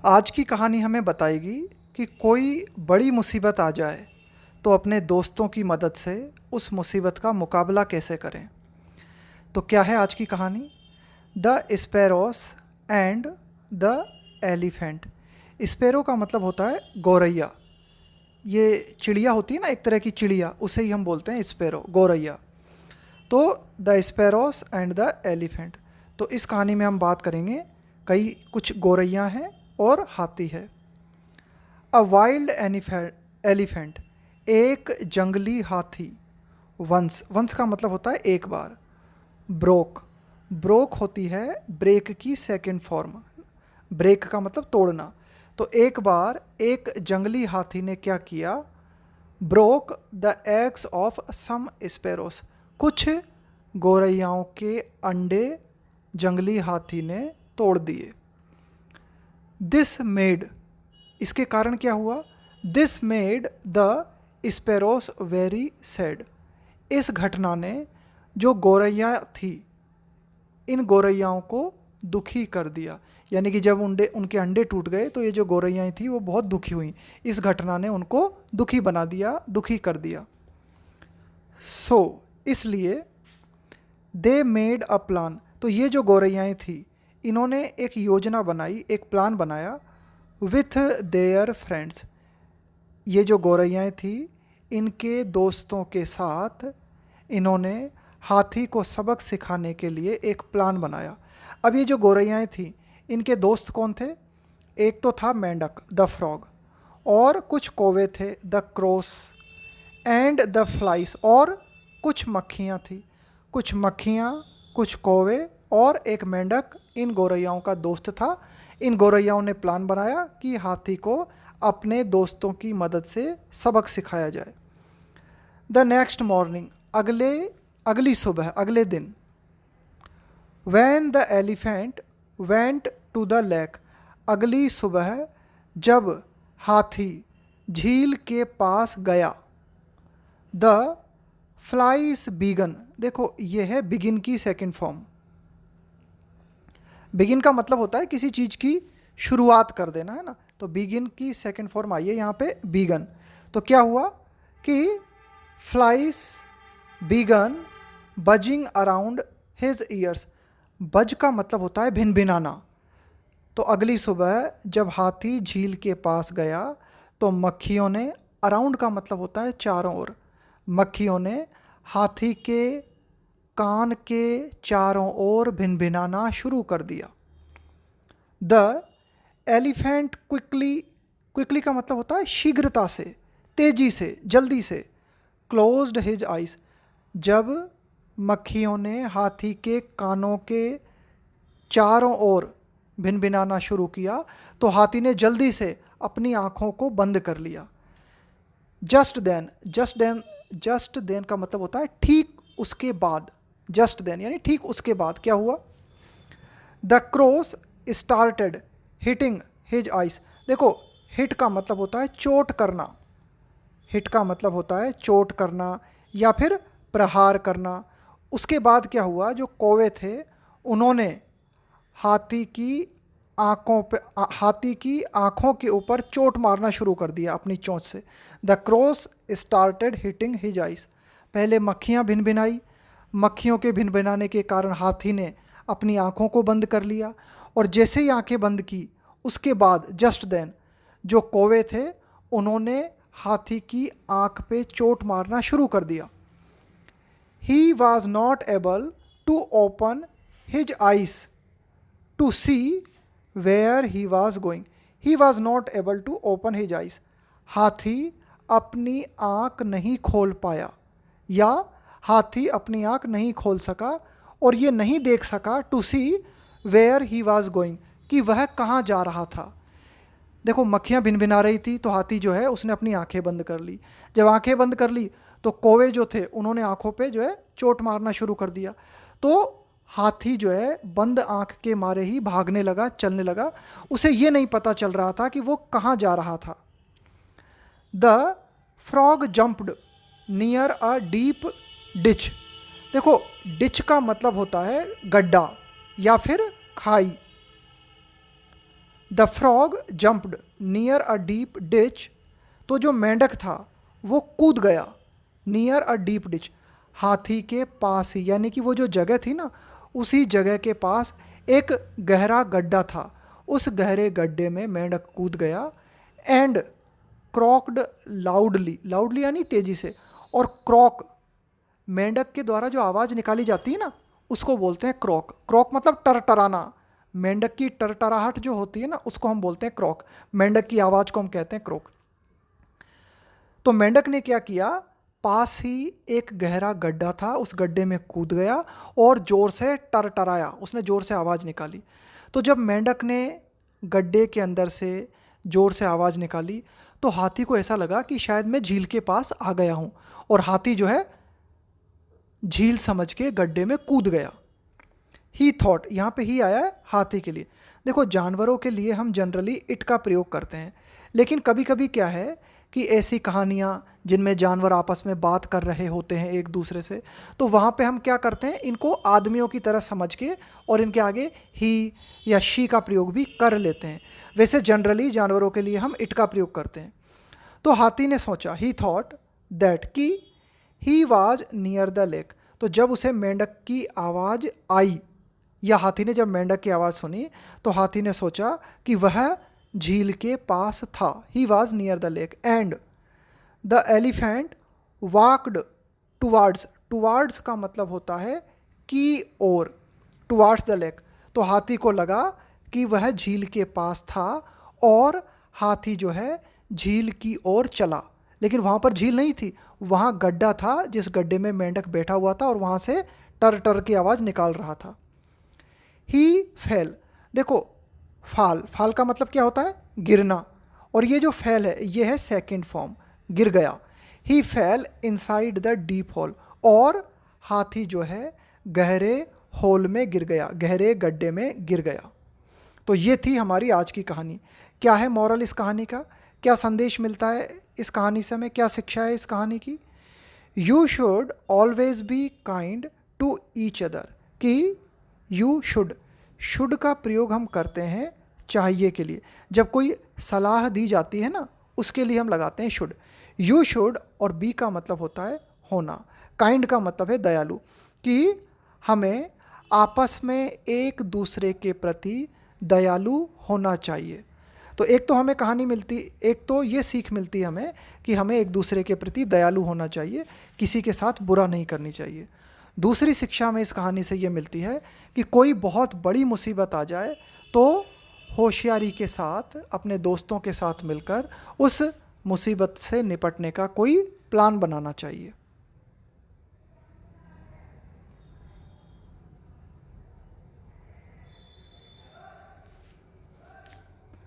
आज की कहानी हमें बताएगी कि कोई बड़ी मुसीबत आ जाए तो अपने दोस्तों की मदद से उस मुसीबत का मुकाबला कैसे करें। तो क्या है आज की कहानी? The sparrows and the elephant. Sparrow का मतलब होता है गौरैया। ये चिड़िया होती है ना, एक तरह की चिड़िया, उसे ही हम बोलते हैं स्पैरो, गौरैया। तो the sparrows and the elephant. तो इस कहानी में हम बात करेंगे, कई कुछ गौरैया हैं और हाथी है। अ वाइल्ड एलिफेंट, एक जंगली हाथी। वंस, वंस का मतलब होता है एक बार। ब्रोक, ब्रोक होती है ब्रेक की सेकंड फॉर्म। ब्रेक का मतलब तोड़ना। तो एक बार एक जंगली हाथी ने क्या किया? Broke the eggs of some sparrows, कुछ गौरैयाओं के अंडे जंगली हाथी ने तोड़ दिए। दिस मेड, इसके कारण क्या हुआ? This made the sparrows very sad, इस घटना ने जो गौरैया थी, इन गौरैयाओं को दुखी कर दिया। यानी कि जब उनके अंडे टूट गए तो ये जो गौरैयाएँ थी वो बहुत दुखी हुई। इस घटना ने उनको दुखी बना दिया, दुखी कर दिया। सो इसलिए दे मेड अ प्लान, तो ये जो गौरैयाएँ थी इन्होंने एक योजना बनाई, एक प्लान बनाया। विथ देयर फ्रेंड्स, ये जो गौरैयाएँ थी इनके दोस्तों के साथ इन्होंने हाथी को सबक सिखाने के लिए एक प्लान बनाया। अब ये जो गौरैयाएँ थी इनके दोस्त कौन थे? एक तो था मेंढक, द फ्रॉग, और कुछ कौवे थे, the cross and the flies, और कुछ मक्खियाँ थी। कुछ मक्खियाँ, कुछ कौवे और एक मेंढक इन गौरैयाओं का दोस्त था। इन गौरैयाओं ने प्लान बनाया कि हाथी को अपने दोस्तों की मदद से सबक सिखाया जाए। द नेक्स्ट मॉर्निंग, अगली सुबह, अगले दिन, when the elephant went to the lake, अगली सुबह जब हाथी झील के पास गया। द फ्लाइस बिगन, देखो ये है बिगिन की सेकंड फॉर्म। बिगिन का मतलब होता है किसी चीज़ की शुरुआत कर देना, है ना। तो बिगिन की सेकंड फॉर्म आई है यहाँ पे, बिगन। तो क्या हुआ कि flies began buzzing around his ears. Buzz का मतलब होता है भिनभिनाना। तो अगली सुबह जब हाथी झील के पास गया तो मक्खियों ने, अराउंड का मतलब होता है चारों ओर, मक्खियों ने हाथी के कान के चारों ओर भिनभिनाना शुरू कर दिया। द एलिफेंट क्विकली, क्विकली का मतलब होता है शीघ्रता से, तेजी से, जल्दी से। क्लोज्ड हिज आइज, जब मक्खियों ने हाथी के कानों के चारों ओर भिनभिनाना शुरू किया तो हाथी ने जल्दी से अपनी आँखों को बंद कर लिया। जस्ट देन, जस्ट देन का मतलब होता है ठीक उसके बाद। जस्ट देन यानी ठीक उसके बाद क्या हुआ? The crows started hitting his eyes. देखो, हिट का मतलब होता है चोट करना। हिट का मतलब होता है चोट करना या फिर प्रहार करना। उसके बाद क्या हुआ? जो कौवे थे उन्होंने हाथी की हाथी की आंखों के ऊपर चोट मारना शुरू कर दिया अपनी चोंच से। The crows started hitting his eyes, पहले मक्खियाँ भिनभिनाई। मक्खियों के भिनभिनाने के कारण हाथी ने अपनी आंखों को बंद कर लिया, और जैसे ही आंखें बंद की उसके बाद जस्ट देन जो कौवे थे उन्होंने हाथी की आंख पे चोट मारना शुरू कर दिया। He was not able to open his eyes to see where he was going. He was not able to open his eyes, हाथी अपनी आंख नहीं खोल पाया, या हाथी अपनी आंख नहीं खोल सका और ये नहीं देख सका to see where he was going, कि वह कहाँ जा रहा था। देखो, मक्खियाँ भिनभिना रही थी तो हाथी जो है उसने अपनी आंखें बंद कर ली। जब आंखें बंद कर ली तो कौवे जो थे उन्होंने आंखों पे जो है चोट मारना शुरू कर दिया। तो हाथी जो है बंद आंख के मारे ही भागने लगा, चलने लगा। उसे ये नहीं पता चल रहा था कि वो कहाँ जा रहा था। The frog jumped near a deep ditch. देखो, डिच का मतलब होता है गड्ढा या फिर खाई। The frog jumped near a deep ditch, तो जो मेंढक था वो कूद गया नियर अ डीप डिच, हाथी के पास ही, यानी कि वो जो जगह थी ना उसी जगह के पास एक गहरा गड्ढा था, उस गहरे गड्ढे में मेंढक कूद गया। एंड क्रॉक्ड लाउडली, लाउडली यानी तेजी से, और क्रॉक मेंढक के द्वारा जो आवाज़ निकाली जाती है ना उसको बोलते हैं क्रॉक। क्रॉक मतलब टरटराना, मेंढक की टरटराहट जो होती है ना उसको हम बोलते हैं क्रॉक, मेंढक की आवाज़ को हम कहते हैं क्रॉक। तो मेंढक ने क्या किया, पास ही एक गहरा गड्ढा था, उस गड्ढे में कूद गया और जोर से टरटराया, उसने जोर से आवाज़ निकाली। तो जब मेंढक ने गड्ढे के अंदर से जोर से आवाज़ निकाली तो हाथी को ऐसा लगा कि शायद मैं झील के पास आ गया हूँ, और हाथी जो है झील समझ के गड्ढे में कूद गया। ही थॉट, यहाँ पे ही आया है हाथी के लिए। देखो जानवरों के लिए हम जनरली इट का प्रयोग करते हैं, लेकिन कभी कभी क्या है कि ऐसी कहानियाँ जिनमें जानवर आपस में बात कर रहे होते हैं एक दूसरे से, तो वहाँ पे हम क्या करते हैं, इनको आदमियों की तरह समझ के और इनके आगे ही या शी का प्रयोग भी कर लेते हैं। वैसे जनरली जानवरों के लिए हम इट का प्रयोग करते हैं। तो हाथी ने सोचा, ही थॉट दैट, कि he was near the lake, तो जब उसे मेंढक की आवाज़ आई या हाथी ने जब मेंढक की आवाज़ सुनी तो हाथी ने सोचा कि वह झील के पास था। He was near the lake and the elephant walked towards, towards का मतलब होता है की ओर, टुवार्ड्स द लेक। तो हाथी को लगा कि वह झील के पास था और हाथी जो है झील की ओर चला, लेकिन वहाँ पर झील नहीं थी, वहाँ गड्ढा था जिस गड्ढे में मेंढक बैठा हुआ था और वहाँ से टर टर की आवाज़ निकाल रहा था। ही फेल, देखो फाल, फाल का मतलब क्या होता है, गिरना, और ये जो फेल है ये है सेकंड फॉर्म, गिर गया। He fell inside the deep hole, और हाथी जो है गहरे होल में गिर गया, गहरे गड्ढे में गिर गया। तो ये थी हमारी आज की कहानी। क्या है मॉरल इस कहानी का, क्या संदेश मिलता है इस कहानी से, हमें क्या शिक्षा है इस कहानी की। You should always be kind to each other, कि यू शुड का प्रयोग हम करते हैं चाहिए के लिए, जब कोई सलाह दी जाती है ना उसके लिए हम लगाते हैं शुड। यू शुड और बी का मतलब होता है होना, काइंड का मतलब है दयालु, कि हमें आपस में एक दूसरे के प्रति दयालु होना चाहिए। तो एक तो हमें कहानी मिलती, एक तो ये सीख मिलती हमें कि हमें एक दूसरे के प्रति दयालु होना चाहिए, किसी के साथ बुरा नहीं करनी चाहिए। दूसरी शिक्षा हमें इस कहानी से ये मिलती है कि कोई बहुत बड़ी मुसीबत आ जाए तो होशियारी के साथ अपने दोस्तों के साथ मिलकर उस मुसीबत से निपटने का कोई प्लान बनाना चाहिए।